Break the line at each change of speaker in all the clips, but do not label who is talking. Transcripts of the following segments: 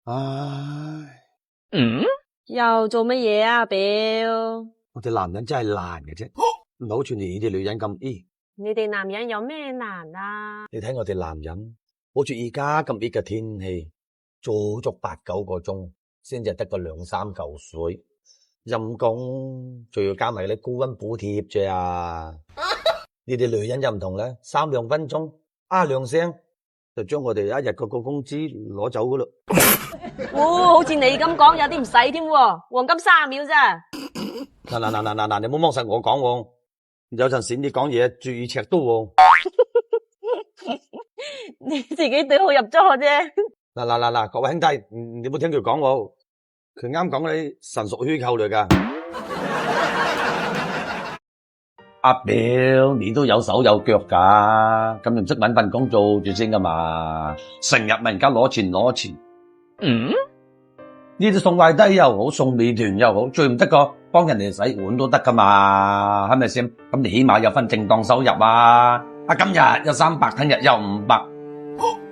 唉，
又做乜嘢啊，表？
我哋男人真係難嘅啫，唔係好似你哋女人咁。
你哋男人有咩難啊？
你睇我哋男人，好似而家咁熱嘅天氣，做足8、9個鐘，先至得個2、3嚿水，陰公，仲要加埋啲高溫補貼啫啊！你哋女人又唔同咧，3、2分鐘，2聲就將我哋一日個工資攞走噶啦。
好似你咁講有啲唔使添喎，黃金30秒咋？
嗱，你唔好幫實我講喎，有陣時你講嘢注意尺度喎。
你自己對號入座啫。
嗱，各位兄弟，你冇聽佢講喎，佢啱講嗰啲純屬虛構嚟噶。阿表，你都有手有腳噶，咁你唔識搵份工做住先噶嘛？成日問人家攞錢。呢啲送快遞又好，送美團又好，最唔得個幫人哋洗碗都得噶嘛，係咪先？咁你起碼有份正當收入啊！今日有300，聽日有500，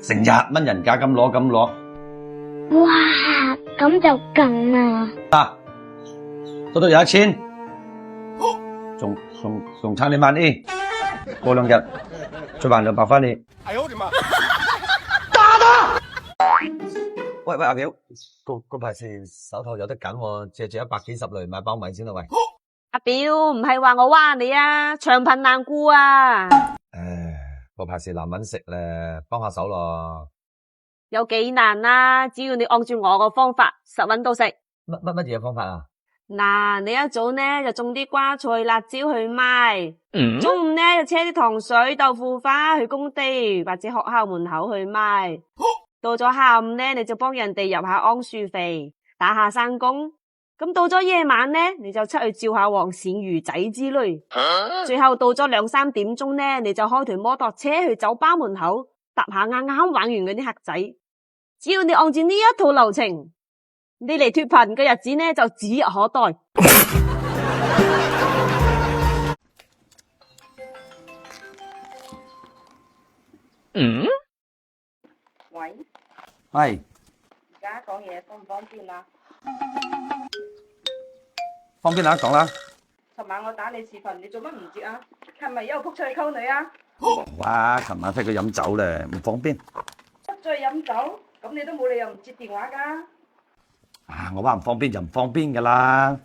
成日問人家咁攞。
哇，咁就勁啦！
到有1000，仲差你10000，過2日再還200返你。哎呦我的媽！打他！喂，阿表，個排是手頭有得緊喎，借住100幾十嚟買包米先啦，喂。
阿表，唔係話我話你啊，長貧難顧啊。
個排是難搵食咧，幫下手咯。
有幾難啊？只要你按照我個方法，實搵到食。
乜嘢方法啊？
嗱，你一早呢就種啲瓜菜、辣椒去賣，中午呢就車啲糖水、豆腐花去工地或者學校門口去賣。到咗下午呢，你就幫人哋入下梆樹肥，打下生工。咁到咗夜晚呢，你就出去照下黃鱔魚仔之類。最後到咗2、3點鐘呢，你就開台摩托車去酒吧門口搭下啱啱玩完嗰啲客仔。只要你按照呢一套流程，你嚟脫貧嘅日子呢就指日可待。
喂，
係
而家講嘢方唔方便啊？
方便啦，講啦。
尋晚我打你視頻，你做乜唔接啊？係咪又撲出去溝女啊？
哇，琴晚飛佢飲酒咧，唔方便。
出咗去飲酒，咁你都冇理由唔接電話噶。
我話唔方便就唔方便噶啦。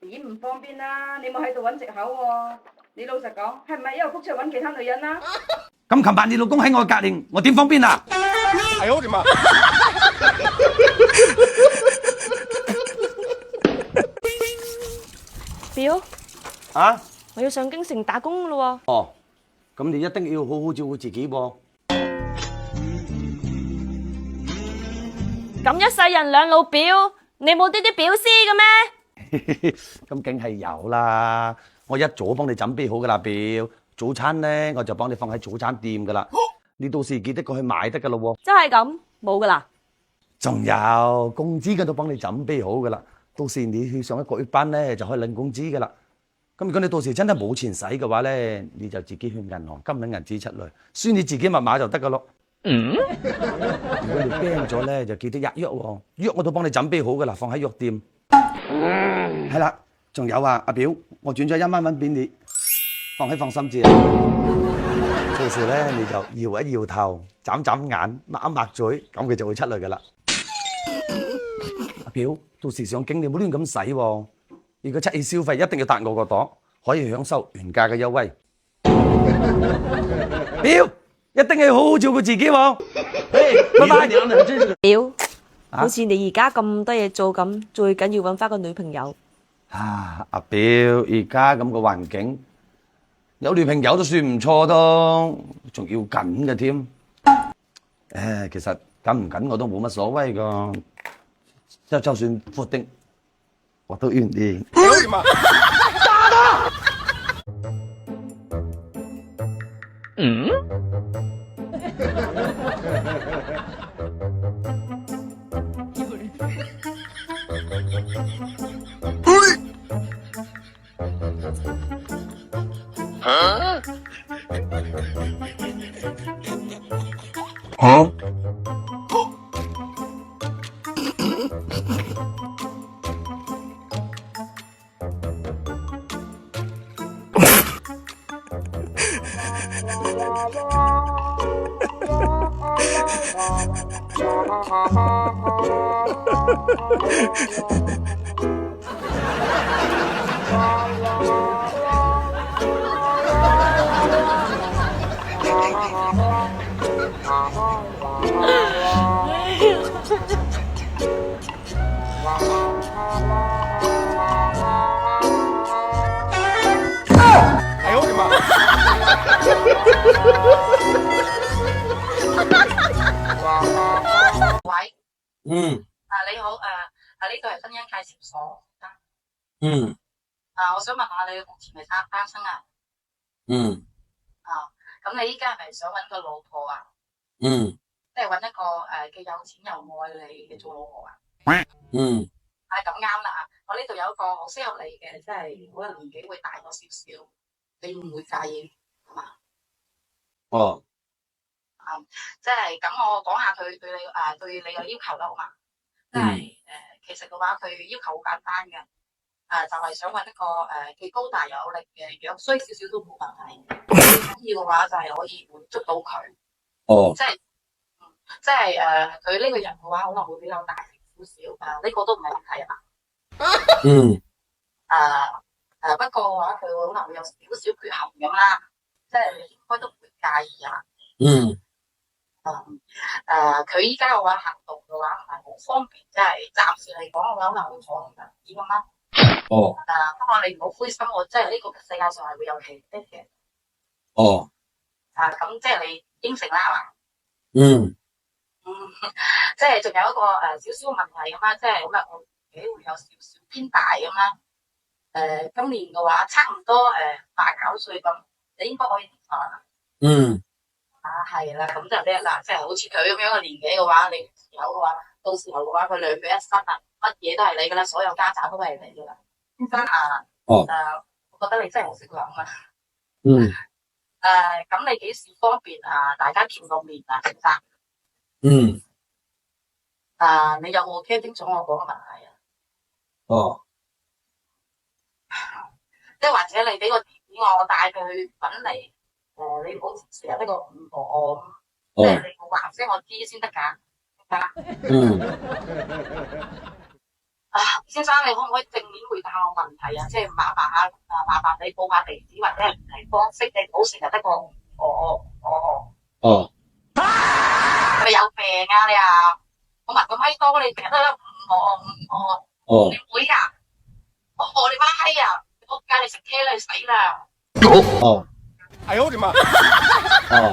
點唔方便啊？你冇喺度揾藉口喎。你老實講，係咪又撲出去揾其他女人啊？
咁琴晚你老公喺我隔籬，我點方便啊？哎呦我的媽！
表，
我
要上京城打工咯喎。
哦，咁你一定要好好照顧自己喎。
咁一世人兩老表，你冇啲表師嘅咩？
咁梗係有啦，我一早幫你準備好噶啦，表。早餐呢，我就幫你放喺早餐店噶啦，你到時記得過去買得噶咯喎。
真係咁，冇噶啦。
仲有工資嗰度幫你準備好噶啦，到時你去上一個月班呢，就可以領工資噶啦。咁如果你到時真係冇錢使嘅話呢，你就自己去銀行金領銀紙出嚟，輸你自己密碼就得噶咯。如果你病咗呢，就記得入藥喎，藥我都幫你準備好噶啦，放喺藥店。係啦，仲有啊，阿表，我轉咗1萬蚊俾你，放喺放心紙。到時咧你就搖一搖頭，眨眨眼，擘一擘嘴，咁佢就會出嚟噶啦。阿表，到時上京你唔好亂咁使喎，如果出去消費一定要搭我個朵，可以享受原價嘅優惠。表，一定要好好照顧自己喎。拜拜。
表，好似你而家咁多嘢做咁，最緊要搵翻個女朋友。
阿表，而家咁嘅環境，有女朋友都算唔錯咯，仲要緊嘅添。其實緊唔緊我都冇乜所謂噶，就算闊的，我都願意。打他！
喂，
嗯
你好，呢度係婚姻介紹所。
嗯
我想問下你目前係單身啊？
嗯
咁你依家係咪想揾個老婆啊？
嗯
即係揾一個既有錢又愛你嘅做老婆啊？
嗯
咁啱啦，我呢度有一個好適合你嘅，即係可能年紀會大咗少少，你唔會介意係嘛？
哦
即係咁，我講下佢對你嘅要求啦，好嘛？即係其實嘅話，佢要求好簡單嘅，就係想揾一個既高大有力嘅，樣衰少少都冇問題。要嘅話就係可以滿足到佢，
哦
即係佢呢個人嘅話可能會比較大少少，呢個都唔係問題啊嘛。
嗯
不過嘅話佢可能會有少少缺陷咁啦，即係應該都唔會介意啊。
嗯
佢依家嘅話行動嘅話唔係好方便，即係暫時嚟講嘅話可能會坐輪椅咁啦。
哦
不過你唔好灰心，我即係呢個世界上係會有奇蹟嘅。
哦
咁即係你應承啦係嘛？
嗯
即係仲有一個少少問題咁啦，即係咁我自己會有少少偏大咁啦。今年嘅話差唔多8、9歲咁，你應該可以接受啦。
嗯
係啦，咁就叻啦，即係好似佢咁樣嘅年紀嘅話，你有嘅話，到時候嘅話佢兩腳一伸啊，乜嘢都係你噶啦，所有家產都係你噶啦。先生我覺得你真係好識諗啊。咁你幾時方便大家見個面啊，先生？你有冇聽清楚我講嘅問題啊？
哦
即係或者你俾個電話我帶佢去揾你，你唔好成日呢個唔妥我，即係你冇話聲我知先得㗎。先生，你可唔可以正面回答我問題啊？即係麻煩你報下地址或者係聯繫方式，你唔好成日得個
哦
係咪有病啊你啊？我聞咁閪多，你成日都你唔會㗎？你媽閪啊！我教你食車你死啦！
哦，哎呦我的媽！哦